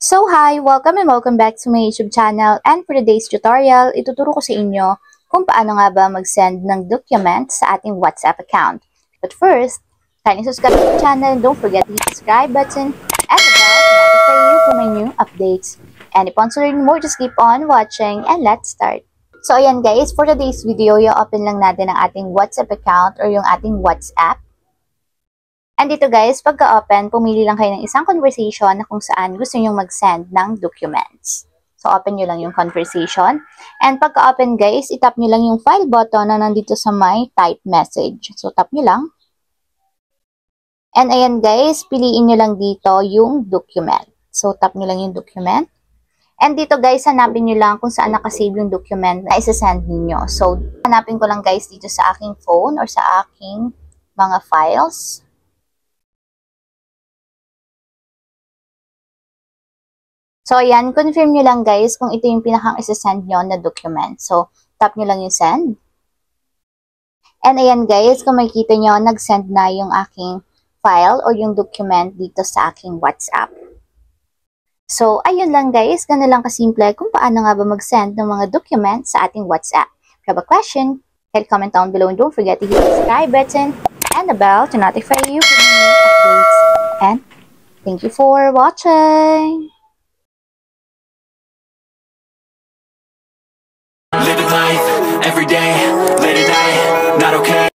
So hi! Welcome and welcome back to my YouTube channel, and for today's tutorial, ituturo ko sa inyo kung paano nga ba mag-send ng document sa ating WhatsApp account. But first, kindly subscribe to the channel and don't forget to hit the subscribe button and the bell to notify you for my new updates. And if you want to learn more, just keep on watching and let's start. So ayan guys, for today's video, i-open lang natin ang ating WhatsApp account or yung ating WhatsApp. And dito guys, pagka-open, pumili lang kayo ng isang conversation na kung saan gusto nyo mag-send ng documents. So, open nyo lang yung conversation. And pagka-open guys, itap nyo lang yung file button na nandito sa my type message. So, tap nyo lang. And ayan guys, piliin nyo lang dito yung document. So, tap nyo lang yung document. And dito guys, hanapin nyo lang kung saan nakasave yung document na isa-send ninyo. So, hanapin ko lang guys dito sa aking phone or sa aking mga files. So, ayan, confirm nyo lang guys kung ito yung pinakang isa-send nyo na document. So, tap nyo lang yung send. And ayan guys, kung makikita nyo, nag-send na yung aking file or yung document dito sa aking WhatsApp. So, ayun lang guys, ganun lang kasimple kung paano nga ba mag-send ng mga documents sa ating WhatsApp. If you have a question, kindly comment down below and don't forget to hit the subscribe button and the bell to notify you for new updates. And thank you for watching! Living life, every day, late at night, not okay.